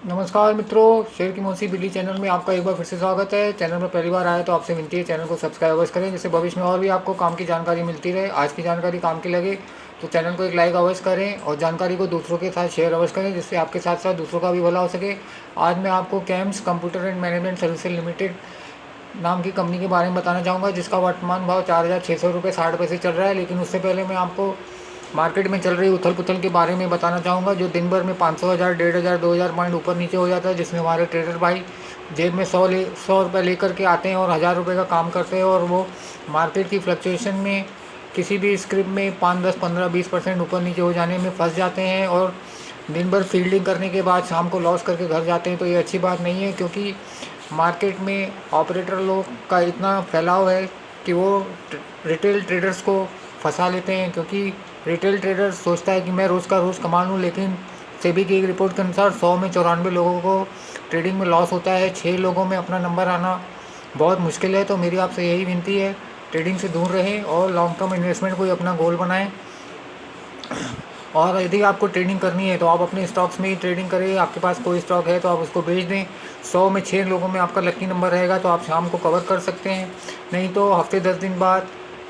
नमस्कार मित्रों, शेर की मौसी बिल्ली चैनल में आपका एक बार फिर से स्वागत है। चैनल में पहली बार आए तो आपसे विनती है चैनल को सब्सक्राइब अवश्य करें, जिससे भविष्य में और भी आपको काम की जानकारी मिलती रहे। आज की जानकारी काम की लगे तो चैनल को एक लाइक अवश्य करें और जानकारी को दूसरों के साथ शेयर अवश्य करें, जिससे आपके साथ साथ दूसरों का भी भला हो सके। आज मैं आपको camps computer and management services limited नाम की कंपनी के बारे में बताना चाहूँगा, जिसका वर्तमान भाव 4,600 रुपये 60 पैसे चल रहा है। लेकिन उससे पहले मैं आपको मार्केट में चल रही उथल पुथल के बारे में बताना चाहूँगा, जो दिन भर में 500, 1000, 1500, 2000 पॉइंट ऊपर नीचे हो जाता है, जिसमें हमारे ट्रेडर भाई जेब में 100 रुपये लेकर के आते हैं और 1000 रुपये का काम करते हैं। और वो मार्केट की फ्लक्चुएशन में किसी भी स्क्रिप्ट में 5, 10, 15, 20% ऊपर नीचे हो जाने में फंस जाते हैं और दिन भर फील्डिंग करने के बाद शाम को लॉस करके घर जाते हैं। तो ये अच्छी बात नहीं है, क्योंकि मार्केट में ऑपरेटर लोग का इतना फैलाव है कि वो रिटेल ट्रेडर्स को फंसा लेते हैं। क्योंकि रिटेल ट्रेडर सोचता है कि मैं रोज़ का रोज़ कमा लूँ, लेकिन सेबी की एक रिपोर्ट के अनुसार 100 में 94 लोगों को ट्रेडिंग में लॉस होता है। 6 लोगों में अपना नंबर आना बहुत मुश्किल है। तो मेरी आपसे यही विनती है, ट्रेडिंग से दूर रहें और लॉन्ग टर्म इन्वेस्टमेंट को ही अपना गोल बनाएं। और यदि आपको ट्रेडिंग करनी है तो आप अपने स्टॉक्स में ही ट्रेडिंग करें। आपके पास कोई स्टॉक है तो आप उसको बेच दें। 100 में 6 लोगों में आपका लकी नंबर रहेगा तो आप शाम को कवर कर सकते हैं। नहीं तो हफ्ते 10 दिन बाद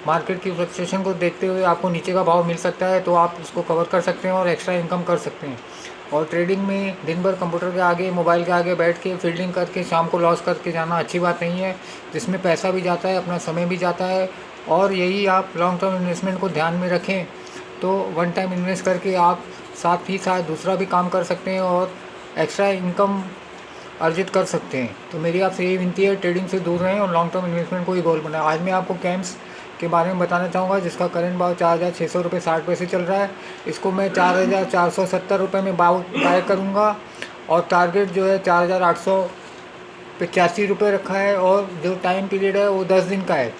मार्केट की फ्लक्चुएशन को देखते हुए आपको नीचे का भाव मिल सकता है, तो आप उसको कवर कर सकते हैं और एक्स्ट्रा इनकम कर सकते हैं। और ट्रेडिंग में दिन भर कंप्यूटर के आगे, मोबाइल के आगे बैठ के फील्डिंग करके शाम को लॉस करके जाना अच्छी बात नहीं है, जिसमें पैसा भी जाता है, अपना समय भी जाता है। और यही आप लॉन्ग टर्म इन्वेस्टमेंट को ध्यान में रखें तो वन टाइम इन्वेस्ट करके आप साथ ही साथ दूसरा भी काम कर सकते हैं और एक्स्ट्रा इनकम अर्जित कर सकते हैं। तो मेरी आपसे यही विनती है, ट्रेडिंग से दूर रहें और लॉन्ग टर्म इन्वेस्टमेंट को ही गोल बनाएं। आज मैं आपको कैम्स के बारे में बताना चाहूँगा, जिसका करंट भाव 4,600 रुपये 60 पैसे चल रहा है। इसको मैं 4,470 रुपये में बाय करूँगा और टारगेट जो है 4,885 रुपये रखा है। और जो टाइम पीरियड है वो 10 दिन का है,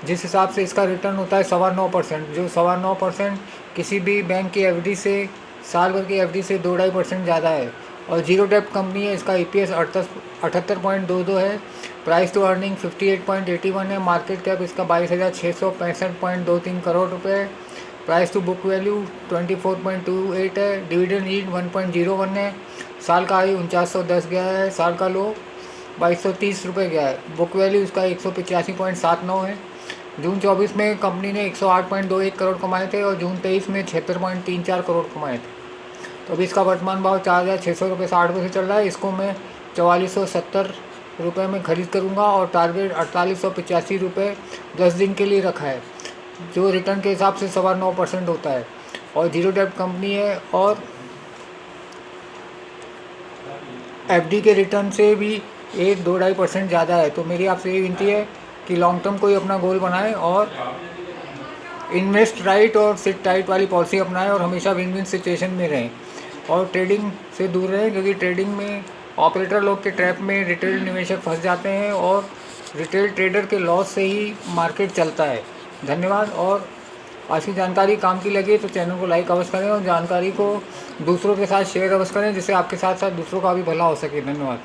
जिस हिसाब से इसका रिटर्न होता है 9.25%, जो 9.25% किसी भी बैंक की एफडी से, साल भर की एफडी से 2-2.5% ज़्यादा है। और जीरो डेप्ट कंपनी है। इसका ईपीएस 78.22 है। प्राइस टू अर्निंग 58.81 है। मार्केट कैप इसका 22,665.23 करोड़ रुपये है। प्राइस टू बुक वैल्यू 24.28 है। डिविडेंड यील्ड 1.01 है। साल का हाई 4910 गया है, साल का लो 2230 रुपये गया है। बुक वैल्यू इसका 185.79 है। जून 24 में कंपनी ने 108.21 करोड़ कमाए थे और जून 23 में 76.34 करोड़ कमाए थे। तो अभी इसका वर्तमान भाव 4,600 रुपये 60 पैसे चल रहा है। इसको मैं 4470 रुपये में ख़रीद करूँगा और टारगेट 4885 रुपये 10 दिन के लिए रखा है, जो रिटर्न के हिसाब से 9.25% होता है। और जीरो डेप्ट कंपनी है और एफडी के रिटर्न से भी 1-2.5% ज़्यादा है। तो मेरी आपसे ये विनती है कि लॉन्ग टर्म को ही अपना गोल बनाएं और इन्वेस्ट राइट और सिट टाइट वाली पॉलिसी अपनाएं और हमेशा विन विन सिचुएशन में रहें। और ट्रेडिंग से दूर रहें, क्योंकि ट्रेडिंग में ऑपरेटर लोग के ट्रैप में रिटेल निवेशक फंस जाते हैं और रिटेल ट्रेडर के लॉस से ही मार्केट चलता है। धन्यवाद। और आज की जानकारी काम की लगे तो चैनल को लाइक अवश्य करें और जानकारी को दूसरों के साथ शेयर अवश्य करें, जिससे आपके साथ साथ दूसरों का भी भला हो सके। धन्यवाद।